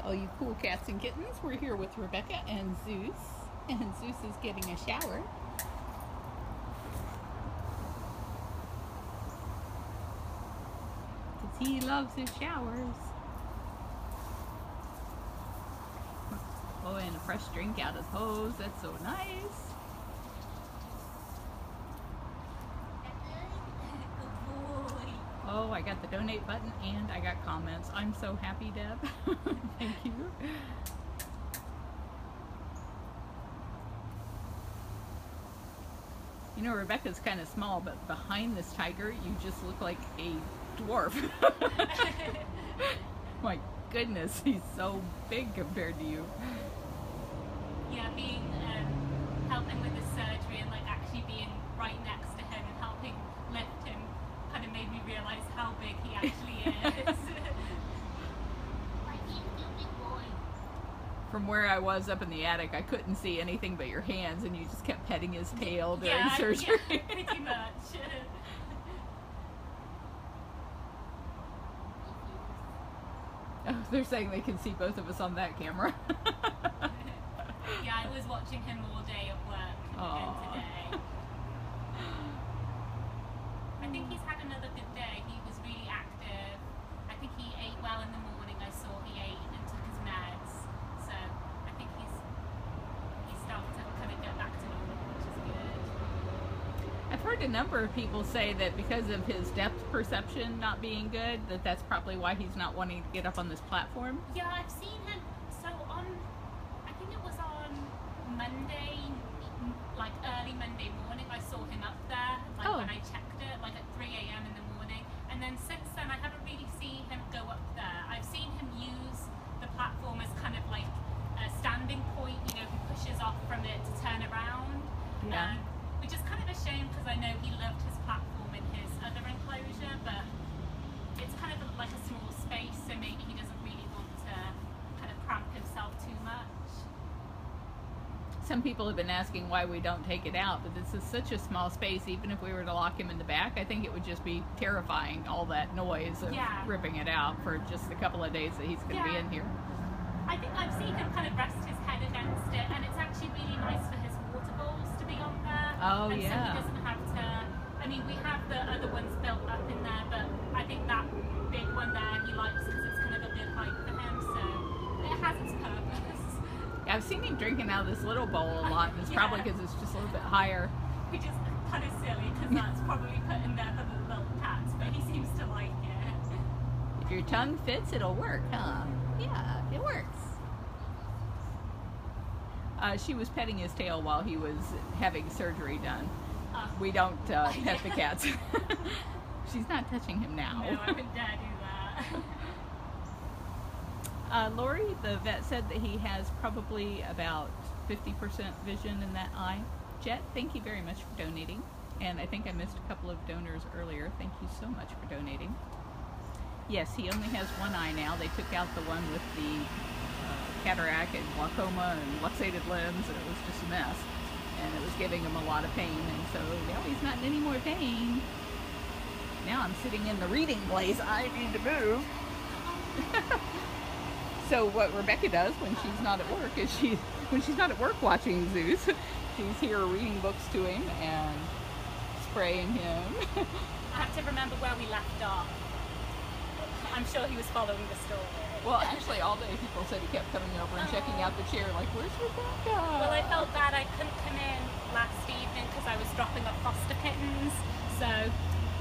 All you cool cats and kittens, we're here with Rebecca and Zeus. And Zeus is getting a shower. Because he loves his showers. Oh, and a fresh drink out his hose. That's so nice. Oh, I got the donate button and I got comments. I'm so happy, Deb. Thank you. You know, Rebecca's kind of small, but behind this tiger, you just look like a dwarf. My goodness, he's so big compared to you. Yeah, being helping with the surgery and like actually being right next to him and helping lift him kind of made me realize how big he actually is. From where I was up in the attic, I couldn't see anything but your hands, and you just kept petting his tail during surgery. Yeah, pretty much. Oh, they're saying they can see both of us on that camera. Yeah, I was watching him all day at work again today. I think he's had another good day. He was really active. I think he ate well in the morning. I saw he ate and took his meds. So I think he's starting to kind of get back to normal, which is good. I've heard a number of people say that because of his depth perception not being good, that's probably why he's not wanting to get up on this platform. Yeah, I've seen him. So I think it was on Monday, like early Monday morning, I saw him up there, like when I checked it, like at 3 a.m. in the morning. And then since then, I haven't really seen him go up there. I've seen him use the platform as kind of like a standing point, you know, he pushes off from it to turn around. Yeah. Which is kind of a shame because I know he loved his platform in his other enclosure, but it's kind of like a small space, so maybe he doesn't really want to kind of cramp himself too much. Some people have been asking why we don't take it out, but this is such a small space. Even if we were to lock him in the back, I think it would just be terrifying, all that noise of ripping it out for just a couple of days that he's going to be in here. I think I've seen him kind of rest his head against it, and it's actually really nice for his water bowls to be on there. Oh, and yeah. so he doesn't have to, I mean, we have the other ones built up in there, but I think that big one there he likes because it's kind of a good height for him, so it has its purpose. Yeah, I've seen him drinking out of this little bowl a lot, and it's probably because it's just a little bit higher. Which is kind of silly because that's probably put in there for the little cats, but he seems to like it. If your tongue fits, it'll work, huh? Yeah, it works. She was petting his tail while he was having surgery done. We don't pet the cats. She's not touching him now. No, I wouldn't dare do that. Lori, the vet, said that he has probably about 50% vision in that eye. Jet, thank you very much for donating. And I think I missed a couple of donors earlier. Thank you so much for donating. Yes, he only has one eye now. They took out the one with the cataract and glaucoma and luxated lens, and it was just a mess. And it was giving him a lot of pain, and so now he's not in any more pain. Now I'm sitting in the reading place. I need to move. So what Rebecca does when she's not at work is when she's not at work watching Zeus, she's here reading books to him and spraying him. I have to remember where we left off. I'm sure he was following the story. Well, actually, all day people said he kept coming over and checking out the chair, like, where's Rebecca? Well, I felt bad I couldn't come in last evening because I was dropping off foster kittens. So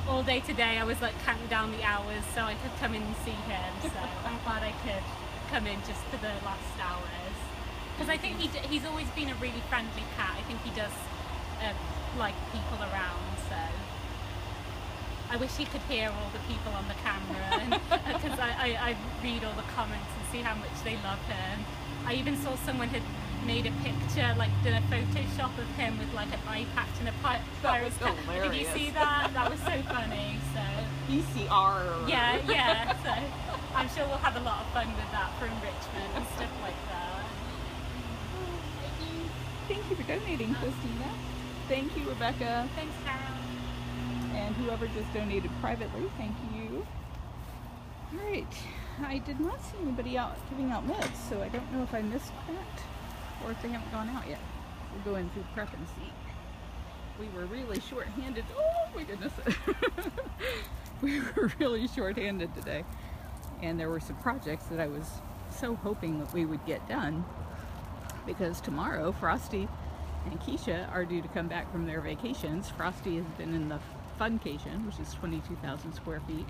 all day today I was like counting down the hours so I could come in and see him. So I'm glad I could come in just for the last hours. Because I think he's always been a really friendly cat. I think he does like people around, so I wish he could hear all the people on the camera because I read all the comments and see how much they love him. I even saw someone had made a picture, like did a Photoshop of him with like an eye patch and a pirate's cap. Did you see that? That was so funny. So ECR. Yeah. So I'm sure we'll have a lot of fun with that for enrichment and stuff like that. Thank you for donating, Christina. Thank you, Rebecca. Thanks, Carol. And whoever just donated privately, thank you. All right. I did not see anybody out giving out meds, so I don't know if I missed that or if they haven't gone out yet. We'll go in through prep and see. We were really short-handed. Oh my goodness. We were really short-handed today. And there were some projects that I was so hoping that we would get done, because tomorrow Frosty and Keisha are due to come back from their vacations. Frosty has been in the Funcation, which is 22,000 square feet,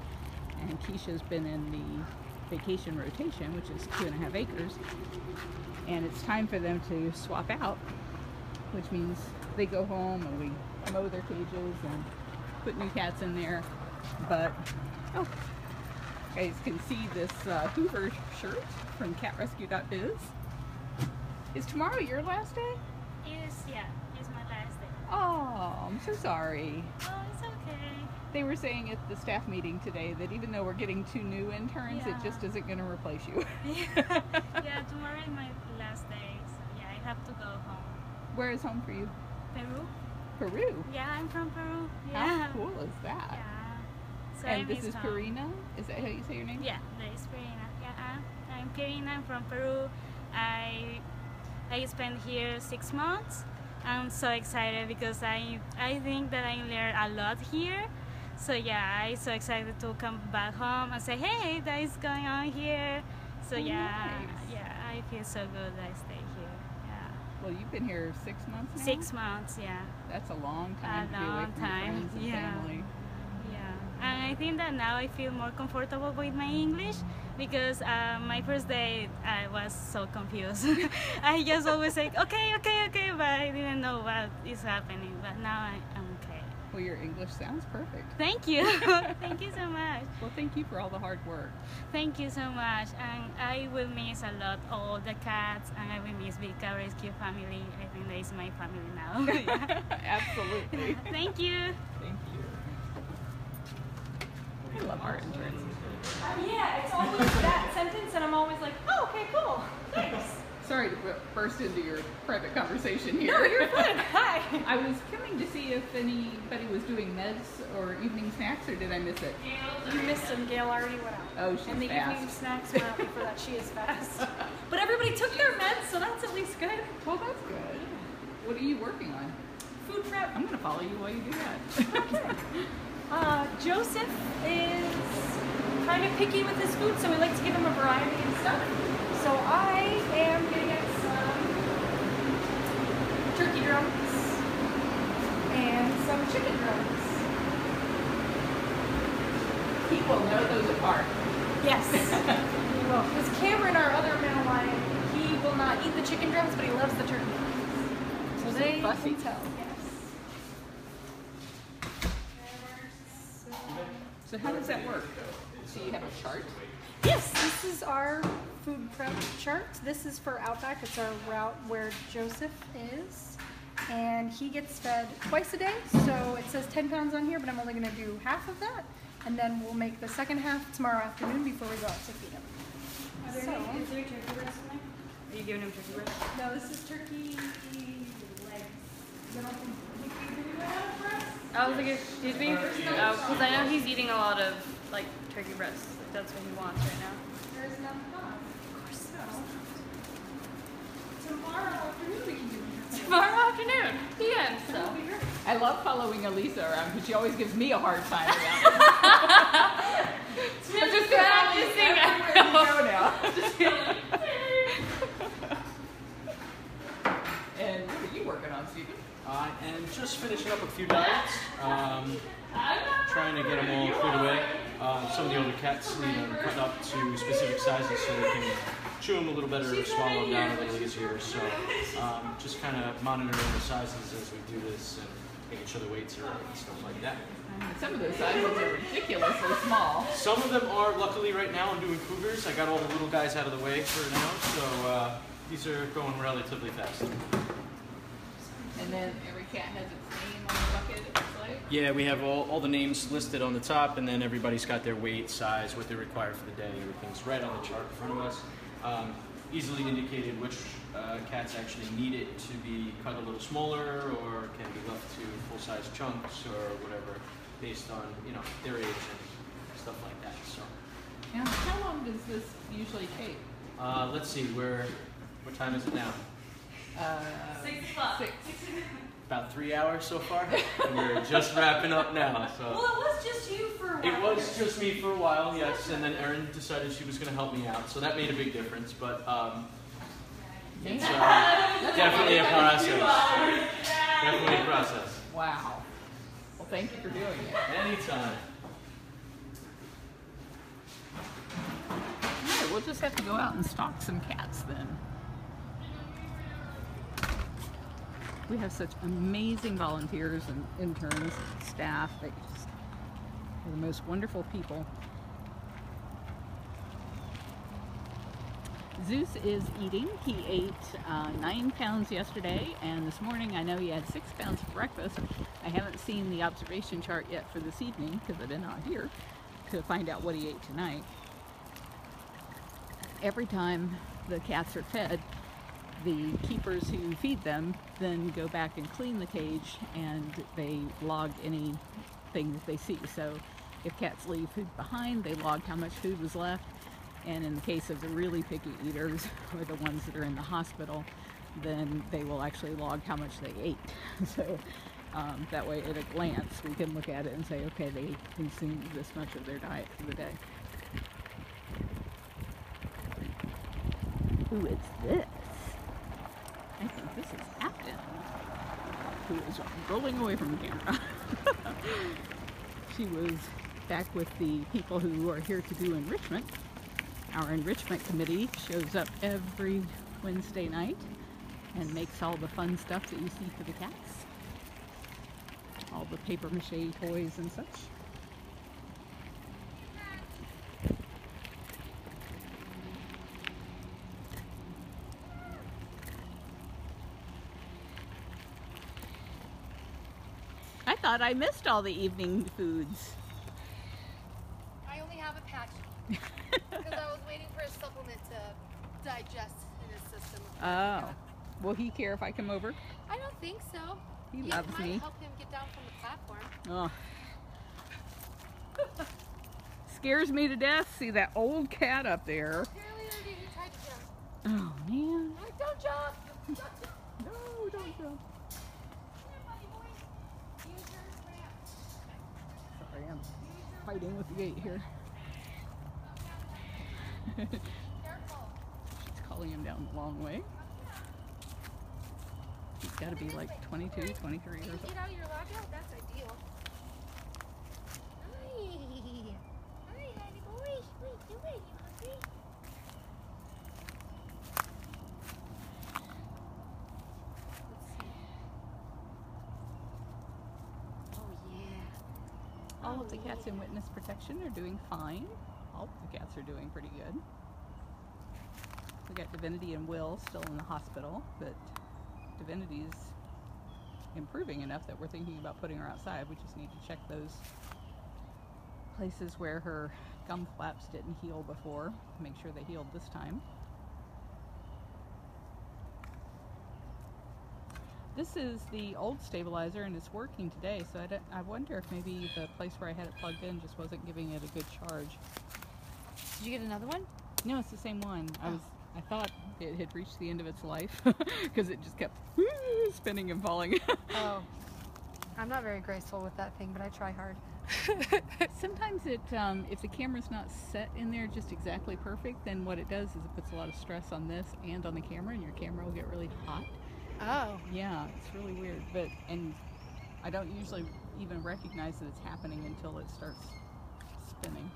and Keisha's been in the Vacation Rotation, which is 2.5 acres. And it's time for them to swap out, which means they go home and we mow their cages and put new cats in there. But, oh, you guys can see this Hoover shirt from catrescue.biz. Is tomorrow your last day? Yeah, it's my last day. Oh, I'm so sorry. Oh, it's okay. They were saying at the staff meeting today that even though we're getting 2 new interns, it just isn't going to replace you. Yeah, tomorrow is my last day, so yeah, I have to go home. Where is home for you? Peru? Peru? Yeah, I'm from Peru. Yeah. How cool is that? Yeah. So And this is Karina? Is that how you say your name? Yeah, that is Karina. Yeah, I'm Karina. I'm from Peru. I spent here 6 months. I'm so excited because I think that I learned a lot here. So yeah, I'm so excited to come back home and say, hey, that is going on here. So yeah, I feel so good that I stay here. Yeah. Well, you've been here 6 months now? 6 months, yeah. That's a long time to be away from your friends and family. Yeah. And I think that now I feel more comfortable with my English, because my first day I was so confused. I just always say, okay, but I didn't know what is happening. But now I'm okay. Well, your English sounds perfect. Thank you. Thank you so much. Well, thank you for all the hard work. Thank you so much. And I will miss a lot all the cats, and I will miss Big Cat Rescue family. I think that is my family now. Absolutely. Thank you. Thank you. I love our interns. Yeah, it's always that sentence, and I'm always like, oh, okay, cool, thanks. Sorry to burst into your private conversation here. No, you're fine. Hi. I was coming to see if anybody was doing meds or evening snacks, or did I miss it? You missed him. Gail already went out. Oh, she's And the fast. evening snacks went out before that. She is fast. But everybody took their meds, so that's at least good. Well, that's good. What are you working on? Food prep. I'm going to follow you while you do that. Okay. Joseph is kind of picky with his food, so we like to give him a variety of stuff. So I am getting us some turkey drums and some chicken drums. He will know those apart. Yes. He will. Because Cameron, our other male lion, he will not eat the chicken drums, but he loves the turkey drums. So they fussy. can tell. Yes. So how does that work? So you have a chart? Yes, this is our food prep chart. This is for Outback. It's our route where Joseph is. And he gets fed twice a day. So it says 10 pounds on here, but I'm only going to do half of that. And then we'll make the second half tomorrow afternoon before we go out to feed him. Is there turkey breast in there? Are you giving him turkey breast? No, this is turkey legs. I don't think we have breast. I was like, excuse me? Because I know he's eating a lot of, like, turkey breasts. Like, that's what he wants right now. There's none. Of course not. Tomorrow afternoon we can do it. Tomorrow afternoon, PM, so. I love following Elisa around because she always gives me a hard time around it. I'm just going to follow you everywhere you go now. And what are you working on, Stephen? I am just finishing up a few diets, trying to get them all cleared away. Some of the older cats need them cut up to specific sizes so they can chew them a little better or swallow them down a little easier. So just kind of monitoring the sizes as we do this and making sure the weights are right and stuff like that. Some of those sizes are ridiculously small. Some of them are, luckily right now I'm doing cougars. I got all the little guys out of the way for now, so these are going relatively fast. And then every cat has its name on the bucket, it looks like. Yeah, we have all the names listed on the top, and then everybody's got their weight, size, what they're required for the day. Everything's right on the chart in front of us. Easily indicated which cats actually need it to be cut a little smaller or can be left to full-size chunks or whatever, based on their age and stuff like that. So. Now, how long long does this usually take? Let's see, what time is it now? 6 o'clock. 6. About 3 hours so far, and we're just wrapping up now. So Well, it was just you for a while. it was just me for a while, yes, and then Erin decided she was going to help me out, so that made a big difference. But it's definitely a process. Definitely a process. Wow. Well, thank you for doing it. Anytime. All right, we'll just have to go out and stalk some cats then. We have such amazing volunteers and interns and staff. They just are the most wonderful people. Zeus is eating. He ate 9 pounds yesterday, and this morning I know he had 6 pounds for breakfast. I haven't seen the observation chart yet for this evening because I've been out here to find out what he ate tonight. Every time the cats are fed, the keepers who feed them then go back and clean the cage, and they log anything that they see. So if cats leave food behind, they log how much food was left. And in the case of the really picky eaters, or the ones that are in the hospital, then they will actually log how much they ate. So that way at a glance we can look at it and say, okay, they consumed this much of their diet for the day. Who is this? I think this is Captain, who is rolling away from the camera. She was back with the people who are here to do enrichment. Our enrichment committee shows up every Wednesday night and makes all the fun stuff that you see for the cats. All the paper mache toys and such. I thought I missed all the evening foods. I only have Apache because I was waiting for a supplement to digest in his system. Oh. Will he care if I come over? I don't think so. He You loves might me. help him get down from the platform. Oh. Scares me to death. See that old cat up there. Apparently already he tried to jump. Oh man. I'm like, don't jump! Don't jump! No, don't jump. Come here, buddy boy. Use your ramp. Sorry, I'm fighting with the gate here. Careful. She's calling him down the long way. He's got to be like 22, 23 or Can you something. get out of your lockout? That's ideal. Hi. Hi, honey boy. What are you doing? You hungry? Let's see. Oh, yeah. All of the cats in witness protection are doing fine. All of the cats are doing pretty good. We got Divinity and Will still in the hospital, but Divinity's improving enough that we're thinking about putting her outside. We just need to check those places where her gum flaps didn't heal before. Make sure they healed this time. This is the old stabilizer and it's working today, so I wonder if maybe the place where I had it plugged in just wasn't giving it a good charge. Did you get another one? No, it's the same one. I thought it had reached the end of its life because it just kept spinning and falling. Oh. I'm not very graceful with that thing, but I try hard. Sometimes it, if the camera's not set in there just exactly perfect, then what it does is it puts a lot of stress on this and on the camera, and your camera will get really hot. Oh. Yeah, it's really weird, and I don't usually even recognize that it's happening until it starts spinning.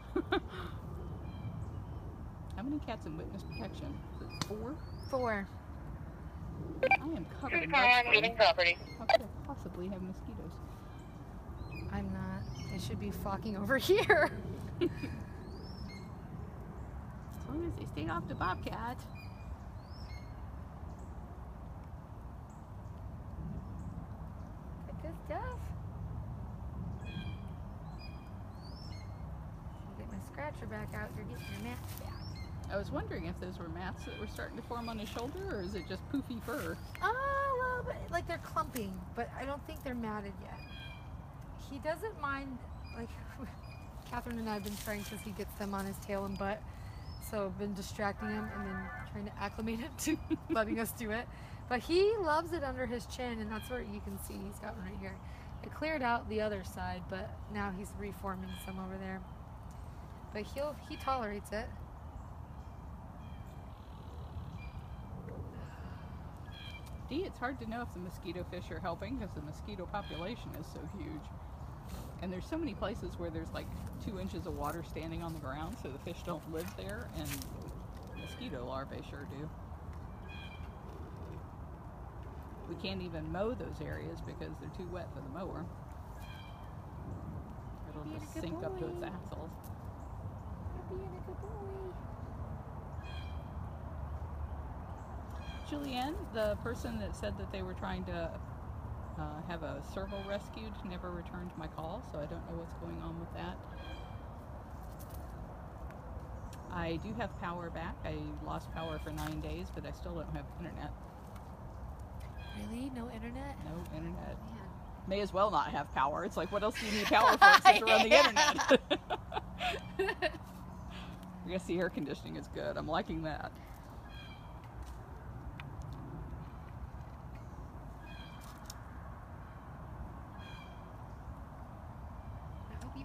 How many cats in witness protection? Is it 4? 4. I am covered in property. How could I possibly have mosquitoes? I'm not. They should be flocking over here. As long as they stay off the bobcat. Good stuff. Get my scratcher back out. You're getting your mats back. I was wondering if those were mats that were starting to form on his shoulder, or is it just poofy fur? Oh, a little bit. Like they're clumping, but I don't think they're matted yet. He doesn't mind, like, Catherine and I have been trying because he gets them on his tail and butt. So I've been distracting him and then trying to acclimate him to letting us do it. But he loves it under his chin, and that's where you can see he's got one right here. It cleared out the other side, but now he's reforming some over there. But he tolerates it. Dee, it's hard to know if the mosquito fish are helping because the mosquito population is so huge. And there's so many places where there's like 2 inches of water standing on the ground, so the fish don't live there, and mosquito larvae sure do. We can't even mow those areas because they're too wet for the mower. It'll just sink up to its axles. You're being a good boy. Julianne, the person that said that they were trying to have a serval rescued never returned my call, so I don't know what's going on with that. I do have power back. I lost power for 9 days, but I still don't have internet. Really? No internet? No internet. Man. May as well not have power. It's like, what else do you need power for except to run the internet? I guess the air conditioning is good. I'm liking that.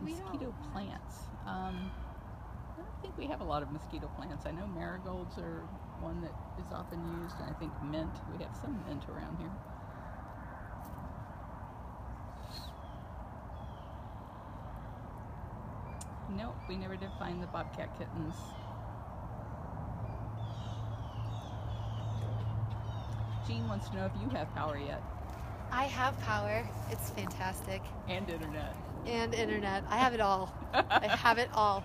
Mosquito plants. I don't think we have a lot of mosquito plants. I know marigolds are one that is often used, and I think mint. We have some mint around here. Nope, we never did find the bobcat kittens. Jean wants to know if you have power yet. I have power. It's fantastic. And internet. And internet. I have it all. I have it all.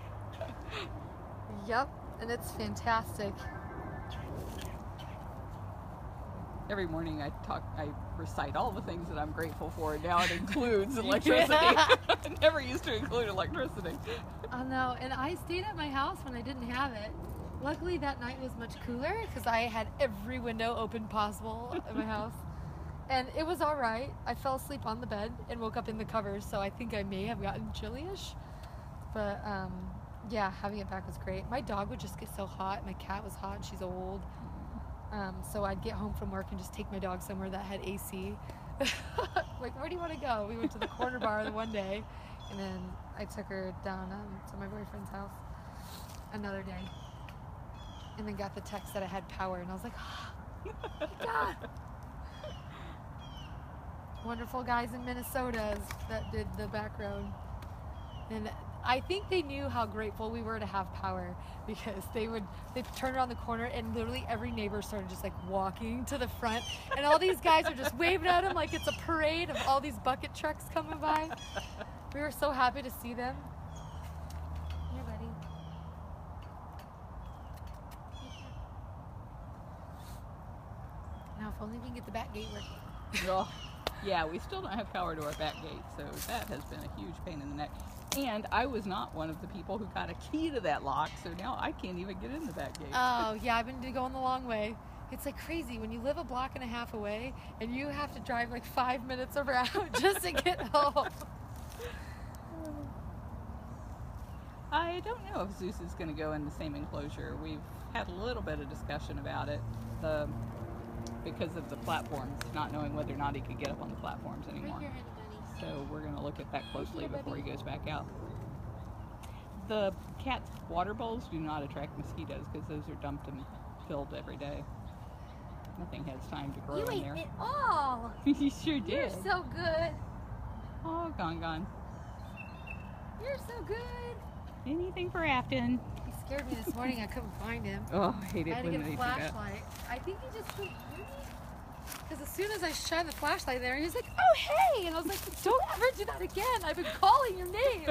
Yep, and it's fantastic. Every morning I recite all the things that I'm grateful for, and now it includes electricity. It never used to include electricity. Oh no, and I stayed at my house when I didn't have it. Luckily that night was much cooler because I had every window open possible in my house. And it was all right. I fell asleep on the bed and woke up in the covers, so I think I may have gotten chilly-ish. But yeah, having it back was great. My dog would just get so hot. My cat was hot. She's old. So I'd get home from work and just take my dog somewhere that had AC. Like, where do you want to go? We went to the corner bar the one day, and then I took her down to my boyfriend's house another day. And then got the text that I had power, and I was like, oh my God. Wonderful guys in Minnesota that did the background. And I think they knew how grateful we were to have power, because they'd turn around the corner and literally every neighbor started just like walking to the front, and all these guys are just waving at them like it's a parade of all these bucket trucks coming by. We were so happy to see them. Here, buddy. Now, if only we can get the back gate working. Oh, yeah, we still don't have power to our back gate, so that has been a huge pain in the neck. And I was not one of the people who got a key to that lock, so now I can't even get in the back gate. Oh, yeah, I've been going the long way. It's like crazy when you live a block and a half away and you have to drive like 5 minutes around just to get home. I don't know if Zeus is going to go in the same enclosure. We've had a little bit of discussion about it because of the platforms, not knowing whether or not he could get up on the platforms anymore. Right here, honey bunny. So we're going to look at that closely before he goes back out. The cat's water bowls do not attract mosquitoes because those are dumped and filled every day. Nothing has time to grow You in ate there. it all. You sure did. You're so good. Oh, gone. You're so good. Anything for Afton. He scared me this morning. I couldn't find him. Oh, I hate I it had to when get they a do that. flashlight. I think he just went because as soon as I shined the flashlight there, he was like, "Oh hey!" And I was like, "Don't ever do that again. I've been calling your name."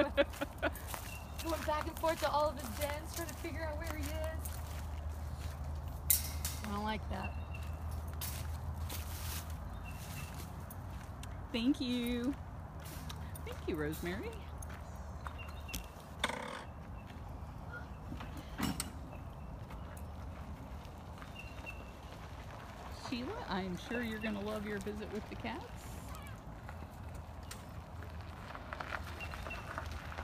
Going back and forth to all of his dens, trying to figure out where he is. I don't like that. Thank you. Thank you, Rosemary. Sheila, I'm sure you're going to love your visit with the cats.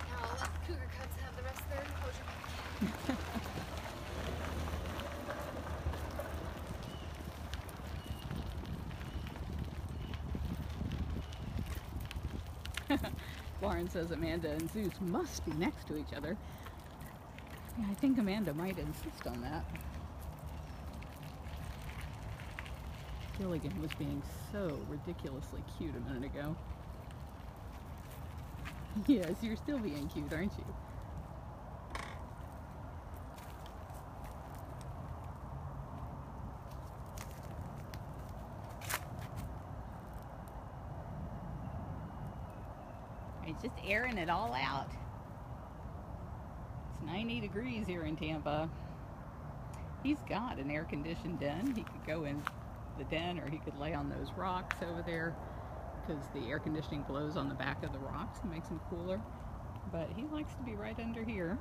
Now I'll let the cougar cubs have the rest of their enclosure back. Lauren says Amanda and Zeus must be next to each other. Yeah, I think Amanda might insist on that. Gilligan was being so ridiculously cute a minute ago. Yes, you're still being cute, aren't you? It's just airing it all out. It's 90 degrees here in Tampa. He's got an air-conditioned den. He could go in the den, or he could lay on those rocks over there, because the air conditioning blows on the back of the rocks and makes them cooler. But he likes to be right under here.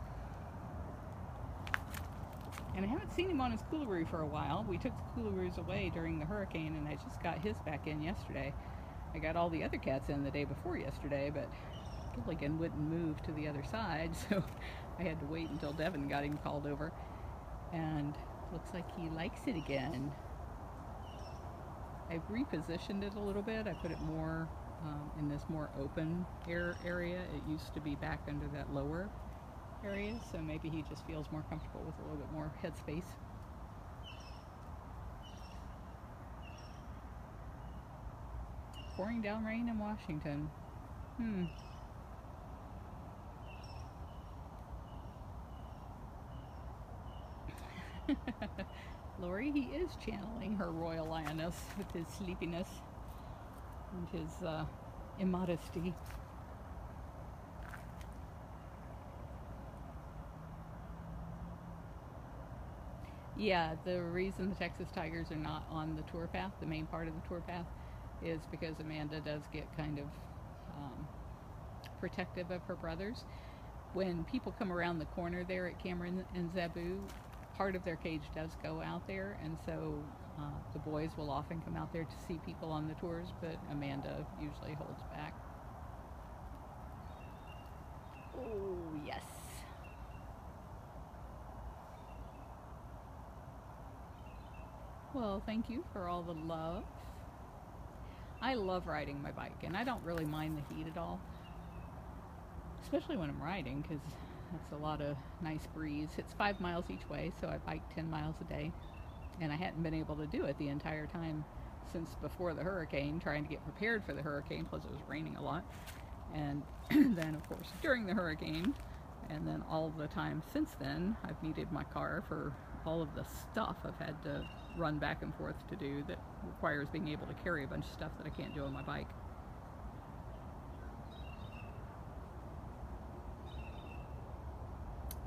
And I haven't seen him on his Coolaroo for a while. We took the Coolaroos away during the hurricane, and I just got his back in yesterday. I got all the other cats in the day before yesterday, but Gilligan wouldn't move to the other side, so I had to wait until Devin got him called over. And looks like he likes it again. I've repositioned it a little bit. I put it more in this more open air area. It used to be back under that lower area, so maybe he just feels more comfortable with a little bit more headspace. Pouring down rain in Washington. Lori, he is channeling her royal lioness with his sleepiness and his immodesty. Yeah, the reason the Texas Tigers are not on the tour path, the main part of the tour path, is because Amanda does get kind of protective of her brothers. When people come around the corner there at Cameron and Zabu, part of their cage does go out there, and so the boys will often come out there to see people on the tours, but Amanda usually holds back. Oh, yes. Well, thank you for all the love. I love riding my bike, and I don't really mind the heat at all, especially when I'm riding, because it's a lot of nice breeze. It's 5 miles each way, so I bike 10 miles a day, and I hadn't been able to do it the entire time since before the hurricane, trying to get prepared for the hurricane, plus it was raining a lot, and then of course during the hurricane, and then all the time since then I've needed my car for all of the stuff I've had to run back and forth to do that requires being able to carry a bunch of stuff that I can't do on my bike.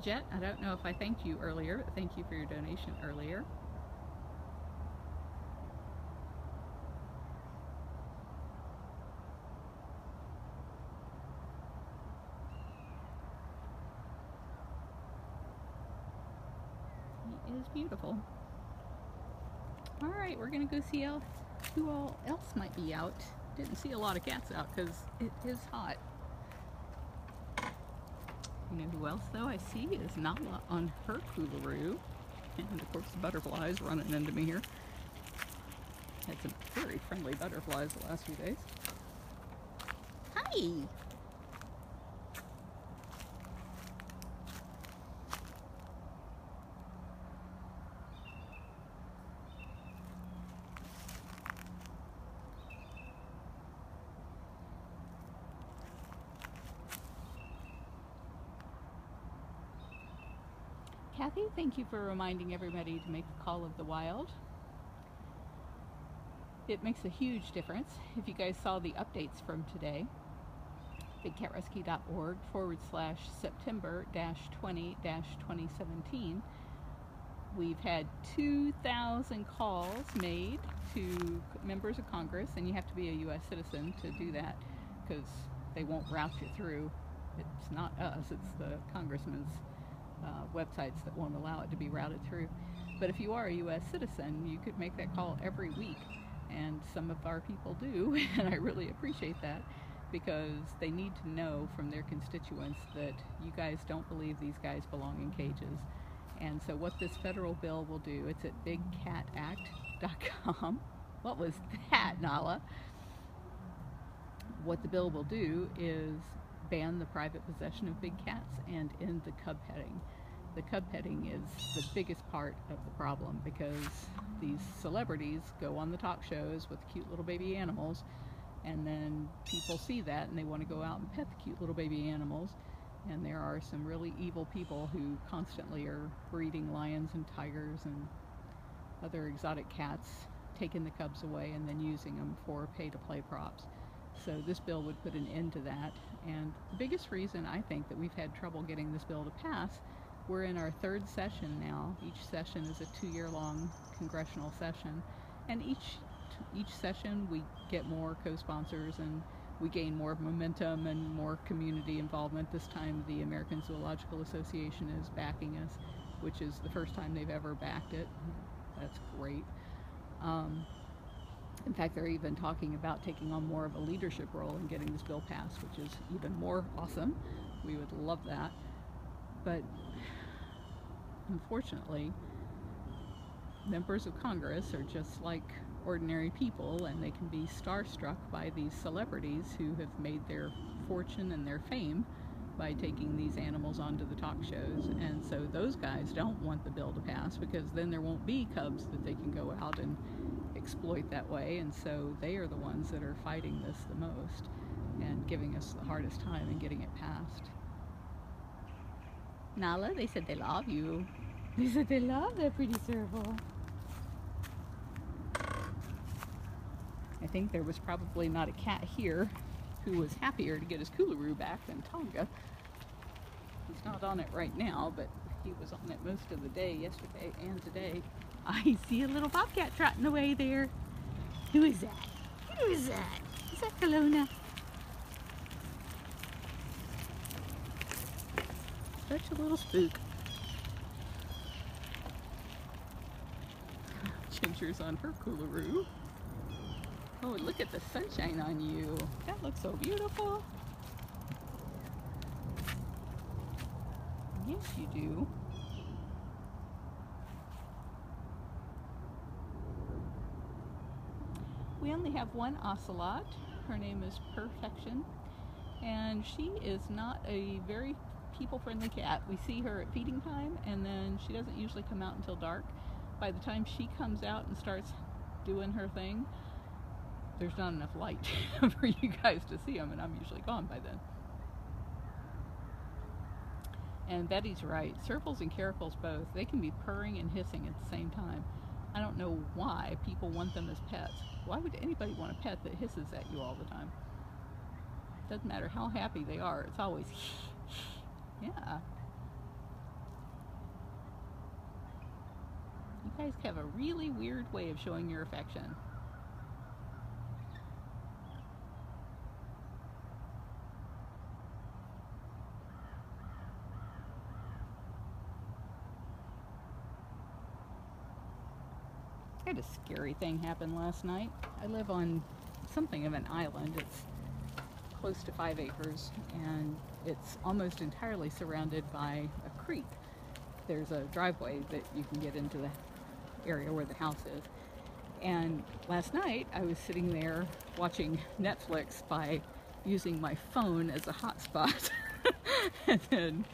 Jet, I don't know if I thanked you earlier, but thank you for your donation earlier. He is beautiful. Alright, we're going to go see who all else might be out. Didn't see a lot of cats out because it is hot. You know who else, though, I see is Nala on her Coolaroo. And, of course, the butterflies running into me here. Had some very friendly butterflies the last few days. Hi! Kathy, thank you for reminding everybody to make a call of the wild. It makes a huge difference. If you guys saw the updates from today, bigcatrescue.org/September-20-2017, we've had 2,000 calls made to members of Congress, and you have to be a U.S. citizen to do that because they won't route you through. It's not us, it's the congressman's websites that won't allow it to be routed through. But if you are a U.S. citizen, you could make that call every week, and some of our people do, and I really appreciate that, because they need to know from their constituents that you guys don't believe these guys belong in cages. And so what this federal bill will do, it's at bigcatact.com. What was that, Nala? What the bill will do is ban the private possession of big cats and end the cub petting. The cub petting is the biggest part of the problem because these celebrities go on the talk shows with cute little baby animals, and then people see that and they want to go out and pet the cute little baby animals. And there are some really evil people who constantly are breeding lions and tigers and other exotic cats, taking the cubs away and then using them for pay-to-play props. So this bill would put an end to that. And the biggest reason I think that we've had trouble getting this bill to pass, we're in our third session now. Each session is a 2-year-long congressional session, and each session we get more co-sponsors and we gain more momentum and more community involvement. This time the American Zoological Association is backing us, which is the first time they've ever backed it. That's great. In fact, they're even talking about taking on more of a leadership role in getting this bill passed, which is even more awesome. We would love that. But unfortunately, members of Congress are just like ordinary people, and they can be starstruck by these celebrities who have made their fortune and their fame by taking these animals onto the talk shows. And so those guys don't want the bill to pass because then there won't be cubs that they can go out and exploit that way, and so they are the ones that are fighting this the most and giving us the hardest time in getting it passed. Nala, they said they love you. They said they love that pretty serval. I think there was probably not a cat here who was happier to get his Coolaroo back than Tonga. He's not on it right now, but he was on it most of the day yesterday and today. I see a little bobcat trotting away there. Who is that? Who is that? Is that Kelowna? Such a little spook. Ginger's on her Coolaroo. Oh, look at the sunshine on you. That looks so beautiful. Yes, you do. We only have one ocelot. Her name is Perfection, and she is not a very people-friendly cat. We see her at feeding time, and then she doesn't usually come out until dark. By the time she comes out and starts doing her thing, there's not enough light for you guys to see them, and I'm usually gone by then. And Betty's right. Servals and caracals both, they can be purring and hissing at the same time. I don't know why people want them as pets. Why would anybody want a pet that hisses at you all the time? Doesn't matter how happy they are, it's always yeah. You guys have a really weird way of showing your affection. I had a scary thing happen last night. I live on something of an island. It's close to 5 acres, and it's almost entirely surrounded by a creek. There's a driveway that you can get into the area where the house is. And last night I was sitting there watching Netflix by using my phone as a hotspot and then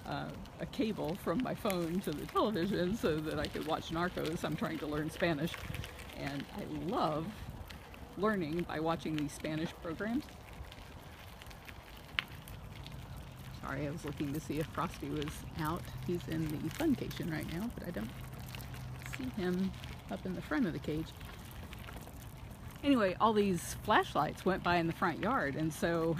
a cable from my phone to the television so that I could watch Narcos. I'm trying to learn Spanish, and I love learning by watching these Spanish programs. Sorry, I was looking to see if Frosty was out. He's in the funcation right now, but I don't see him up in the front of the cage. Anyway, all these flashlights went by in the front yard, and so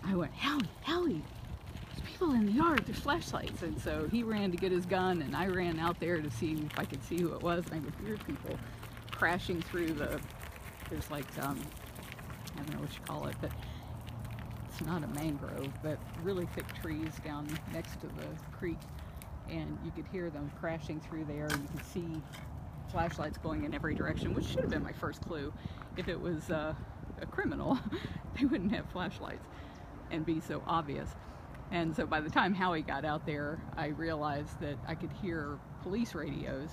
I went, Howie, there's people in the yard, there's flashlights. And so he ran to get his gun, and I ran out there to see if I could see who it was, and I could hear people crashing through there's like, I don't know what you call it, but it's not a mangrove, but really thick trees down next to the creek, and you could hear them crashing through there. You could see flashlights going in every direction, which should have been my first clue. If it was a criminal, they wouldn't have flashlights and be so obvious. And so by the time Howie got out there, I realized that I could hear police radios,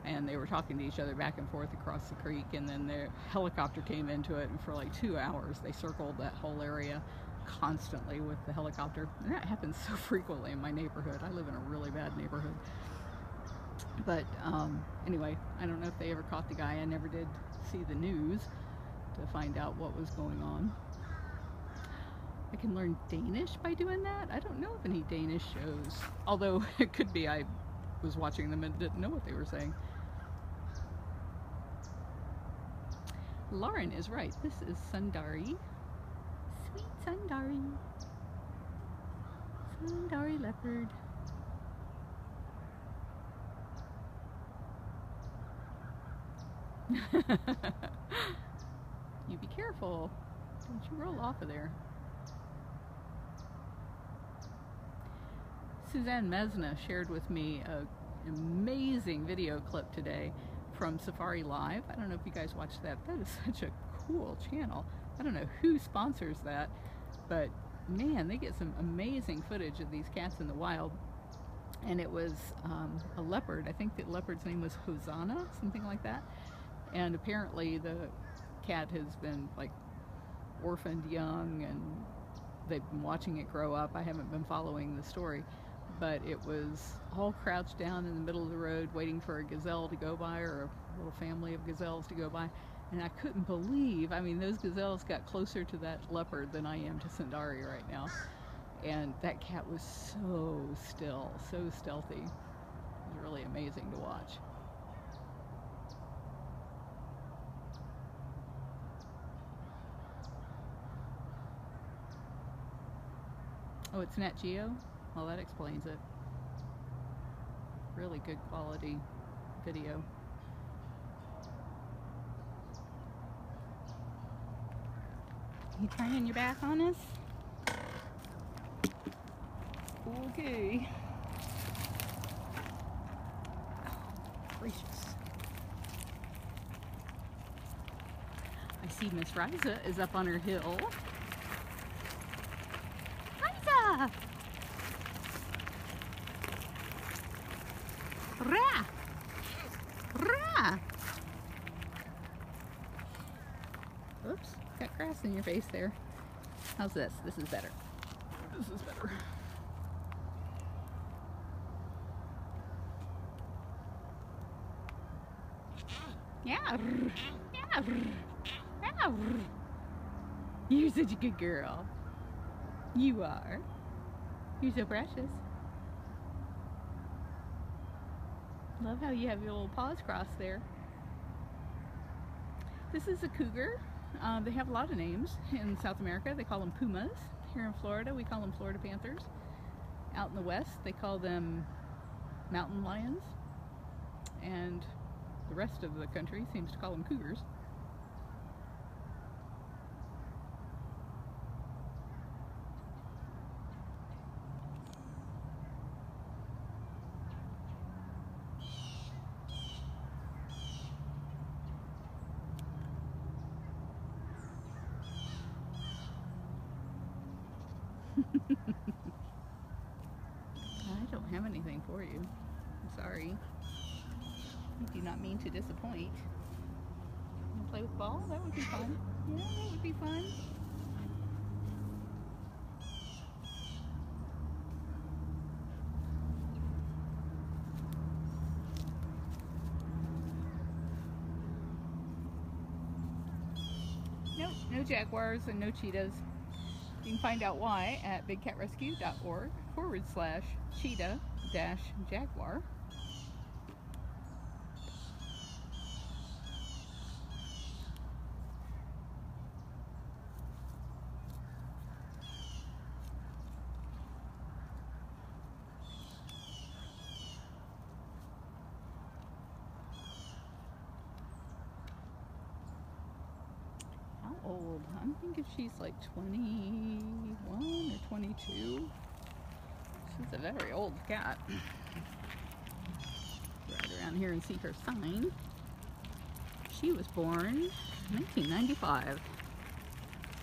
and they were talking to each other back and forth across the creek, and then the helicopter came into it, and for like 2 hours they circled that whole area. constantly with the helicopter, and that happens so frequently in my neighborhood. I live in a really bad neighborhood. But anyway, I don't know if they ever caught the guy. I never did see the news to find out what was going on. I can learn Danish by doing that. I don't know of any Danish shows, although it could be I was watching them and didn't know what they were saying. Lauren is right. This is Sundari. Sweet Sundari. Sundari leopard. You be careful. Don't you roll off of there. Suzanne Mesna shared with me an amazing video clip today from Safari Live. I don't know if you guys watched that. That is such a cool channel. I don't know who sponsors that, but man, they get some amazing footage of these cats in the wild. And it was a leopard. I think the leopard's name was Hosanna, something like that. And apparently the cat has been like orphaned young, and they've been watching it grow up. I haven't been following the story, but it was all crouched down in the middle of the road waiting for a gazelle to go by, or a little family of gazelles to go by. And I couldn't believe, I mean, those gazelles got closer to that leopard than I am to Sundari right now. And that cat was so still, so stealthy. It was really amazing to watch. Oh, it's Nat Geo? Well, that explains it. Really good quality video. You turning your back on us? Okay. Oh, gracious. I see Miss Riza is up on her hill. Riza! Ra! Ra! Oops, got grass in your face there. How's this? This is better. This is better. Yeah. Yeah. Yeah. You're such a good girl. You are. You're so precious. Love how you have your little paws crossed there. This is a cougar. They have a lot of names in South America. They call them pumas. Here in Florida, we call them Florida panthers. Out in the West, they call them mountain lions. And the rest of the country seems to call them cougars. I don't have anything for you. I'm sorry. I do not mean to disappoint. You wanna play with ball? That would be fun. Yeah, that would be fun. Nope, no jaguars and no cheetahs. You can find out why at bigcatrescue.org/cheetah-jaguar. How old? I'm thinking she's like 21 or 22. She's a very old cat. Right around here and see her sign. She was born 1995.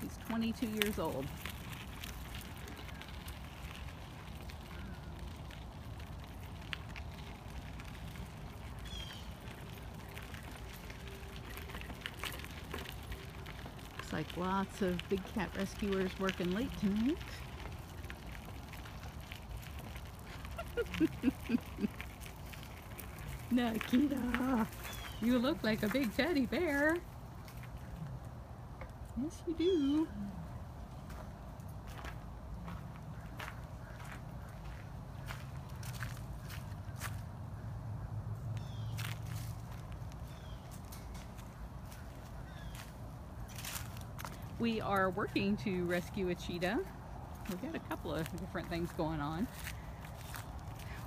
She's 22 years old. Looks like lots of big cat rescuers working late tonight. Nikita, you look like a big teddy bear. Yes, you do. We are working to rescue a cheetah. We've got a couple of different things going on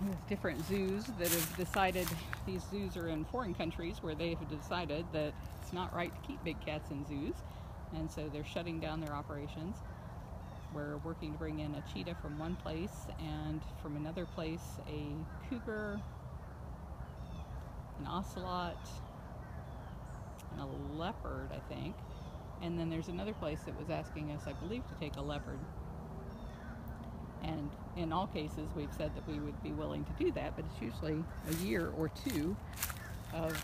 with different zoos that have decided, these zoos are in foreign countries where they have decided that it's not right to keep big cats in zoos, and so they're shutting down their operations. We're working to bring in a cheetah from one place, and from another place a cougar, an ocelot, and a leopard, I think. And then there's another place that was asking us, I believe, to take a leopard. And in all cases, we've said that we would be willing to do that, but it's usually a year or two of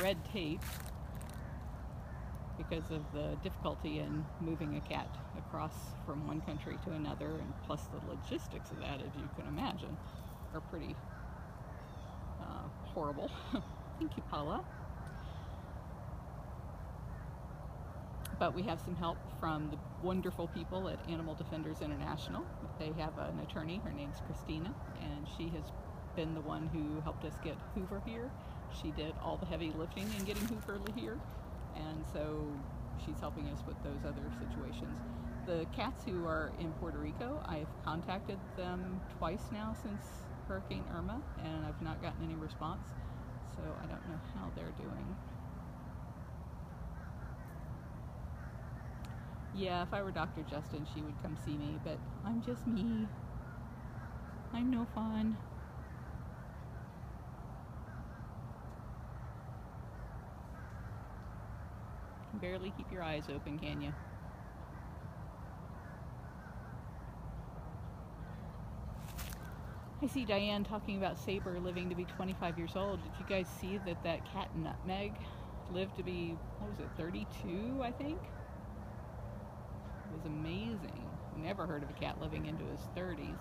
red tape because of the difficulty in moving a cat across from one country to another, and plus the logistics of that, as you can imagine, are pretty horrible. Thank you, Paula. But we have some help from the wonderful people at Animal Defenders International. They have an attorney, her name's Christina, and she has been the one who helped us get Hoover here. She did all the heavy lifting in getting Hoover here, and so she's helping us with those other situations. The cats who are in Puerto Rico, I've contacted them twice now since Hurricane Irma, and I've not gotten any response, so I don't know how they're doing. Yeah, if I were Dr. Justin, she would come see me, but I'm just me. I'm no fun. You can barely keep your eyes open, can you? I see Diane talking about Saber living to be 25 years old. Did you guys see that that cat Nutmeg lived to be, what was it, 32, I think? It was amazing. Never heard of a cat living into his 30s.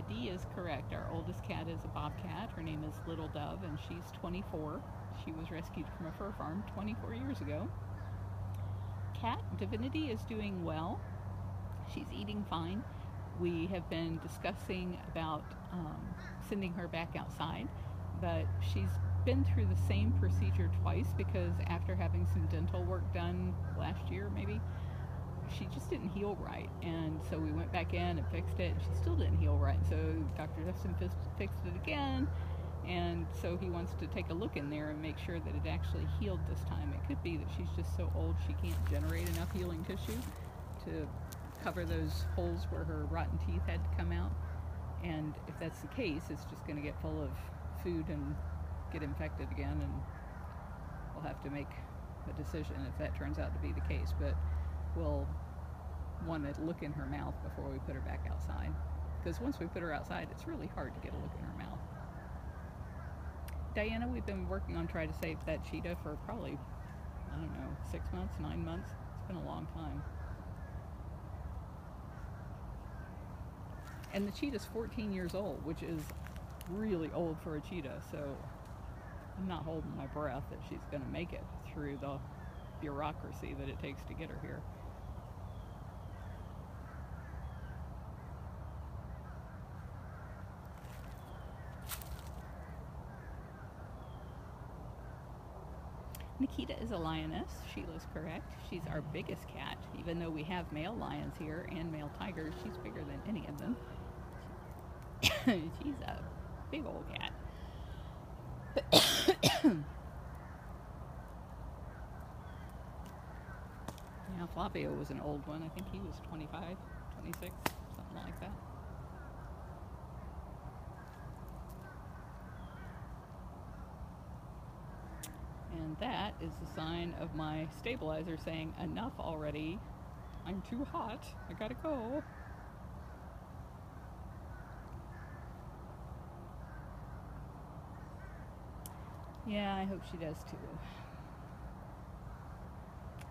Dee is correct. Our oldest cat is a bobcat. Her name is Little Dove, and she's 24. She was rescued from a fur farm 24 years ago. Cat Divinity is doing well. She's eating fine. We have been discussing about sending her back outside, but she's been through the same procedure twice because after having some dental work done last year maybe, she just didn't heal right, and so we went back in and fixed it, and she still didn't heal right. So Dr. Justin fixed it again, and so he wants to take a look in there and make sure that it actually healed this time. It could be that she's just so old she can't generate enough healing tissue to cover those holes where her rotten teeth had to come out, and if that's the case, it's just going to get full of food and get infected again, and we'll have to make a decision if that turns out to be the case. But we'll want to look in her mouth before we put her back outside, because once we put her outside, it's really hard to get a look in her mouth. Diana, we've been working on trying to save that cheetah for probably, I don't know, 6 months, 9 months. It's been a long time. And the cheetah's 14 years old, which is really old for a cheetah, so I'm not holding my breath that she's going to make it through the bureaucracy that it takes to get her here. Nikita is a lioness. Sheila's correct. She's our biggest cat. Even though we have male lions here and male tigers, she's bigger than any of them. She's a big old cat. Yeah, Flavio was an old one. I think he was 25, 26, something like that. And that is the sign of my stabilizer saying, enough already. I'm too hot. I gotta go. Yeah, I hope she does too.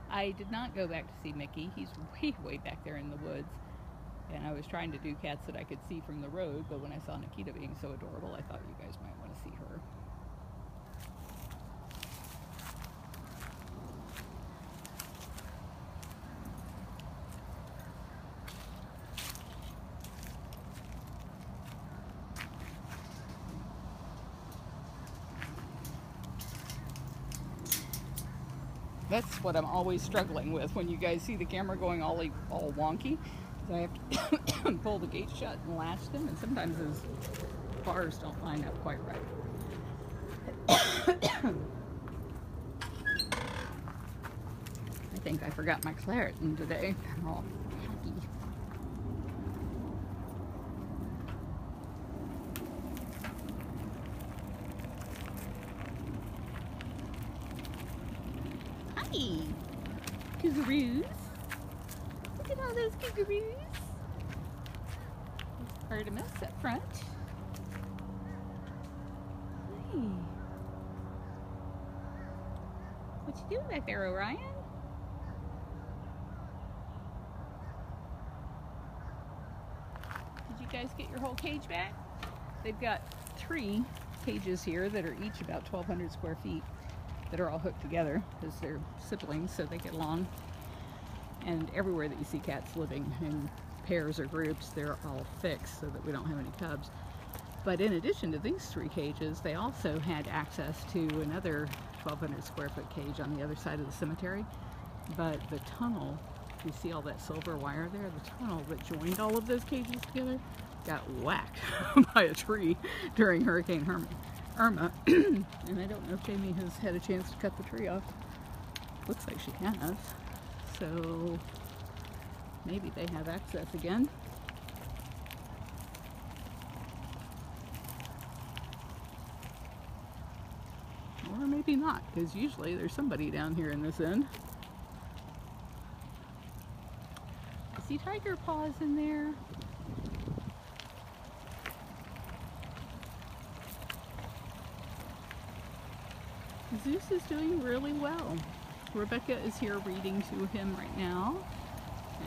I did not go back to see Mickey. He's way back there in the woods. And I was trying to do cats that I could see from the road, but when I saw Nikita being so adorable, I thought you guys might want to see her. That's what I'm always struggling with when you guys see the camera going all wonky. I have to pull the gate shut and latch them, and sometimes those bars don't line up quite right. I think I forgot my Claritin today. I'm all happy. Hi, Coogaroos. Look at all those Coogaroos. Artemis up front. Hi. What you doing back there, Orion? Did you guys get your whole cage back? They've got 3 cages here that are each about 1,200 square feet that are all hooked together because they're siblings, so they get along. And everywhere that you see cats living in pairs or groups, they're all fixed so that we don't have any cubs. But in addition to these 3 cages, they also had access to another 1,200 square foot cage on the other side of the cemetery. But the tunnel, you see all that silver wire there, the tunnel that joined all of those cages together got whacked by a tree during Hurricane Irma. And I don't know if Jamie has had a chance to cut the tree off. Looks like she has. So maybe they have access again. Or maybe not, because usually there's somebody down here in this end. I see tiger paws in there. Zeus is doing really well. Rebecca is here reading to him right now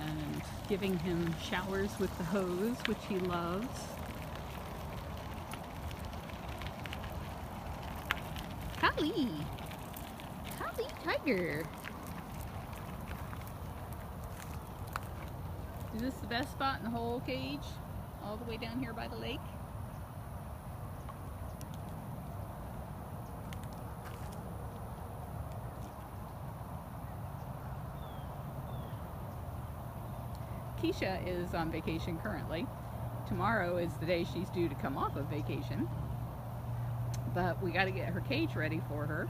and giving him showers with the hose, which he loves. Holly! Holly Tiger! Is this the best spot in the whole cage? All the way down here by the lake? Keisha is on vacation currently. Tomorrow is the day she's due to come off of vacation. But we got to get her cage ready for her.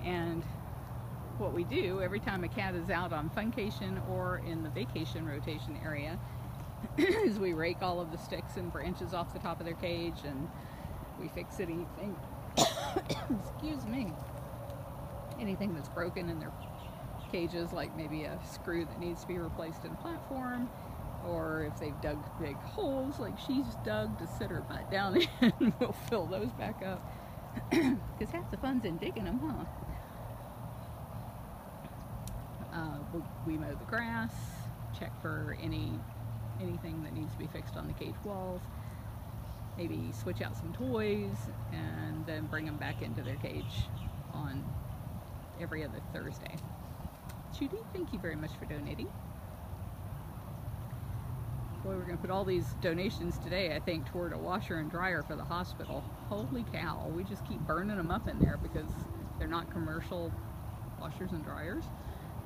And what we do every time a cat is out on funcation or in the vacation rotation area is we rake all of the sticks and branches off the top of their cage, and we fix anything excuse me, anything that's broken in their cages, like maybe a screw that needs to be replaced in a platform, or if they've dug big holes like she's dug to sit her butt down in, we'll fill those back up. Because half the fun's in digging them, huh? We mow the grass, check for anything that needs to be fixed on the cage walls, maybe switch out some toys, and then bring them back into their cage on every other Thursday. Judy, thank you very much for donating. Boy, we're going to put all these donations today, I think, toward a washer and dryer for the hospital. Holy cow, we just keep burning them up in there because they're not commercial washers and dryers.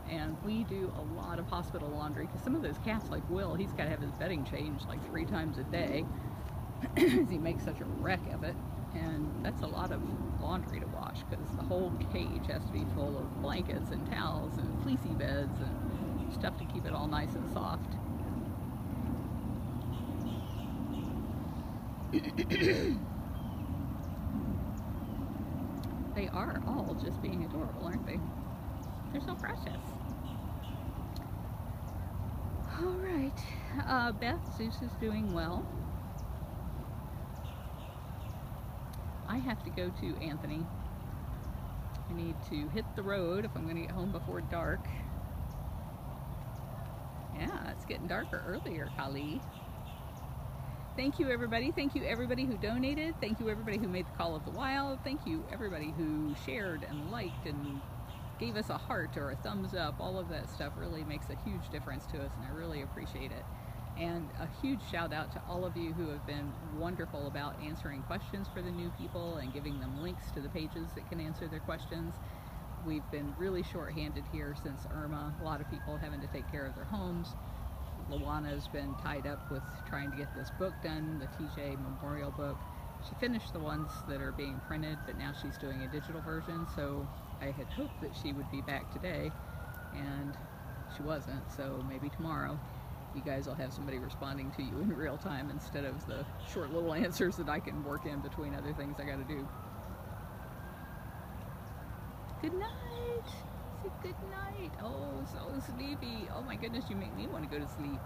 And we do a lot of hospital laundry, because some of those cats, like Will, he's got to have his bedding changed like 3 times a day because he makes such a wreck of it. And that's a lot of laundry to wash, because the whole cage has to be full of blankets and towels and fleecy beds and stuff to keep it all nice and soft. They are all just being adorable, aren't they? They're so precious. Alright, Beth, Zeus is doing well. I have to go to Anthony I need to hit the road if I'm going to get home before dark. Yeah, it's getting darker earlier, Kali. Thank you, everybody. Thank you, everybody who donated. Thank you, everybody who made the call of the wild. Thank you, everybody who shared and liked and gave us a heart or a thumbs up. All of that stuff really makes a huge difference to us, and I really appreciate it. And a huge shout out to all of you who have been wonderful about answering questions for the new people and giving them links to the pages that can answer their questions. We've been really short-handed here since Irma. A lot of people having to take care of their homes. Luana's been tied up with trying to get this book done, the TJ Memorial book. She finished the ones that are being printed, but now she's doing a digital version, so I had hoped that she would be back today, and she wasn't, so maybe tomorrow you guys will have somebody responding to you in real time instead of the short little answers that I can work in between other things I gotta do. Good night! Say good night! Oh, so sleepy. Oh my goodness, you make me want to go to sleep.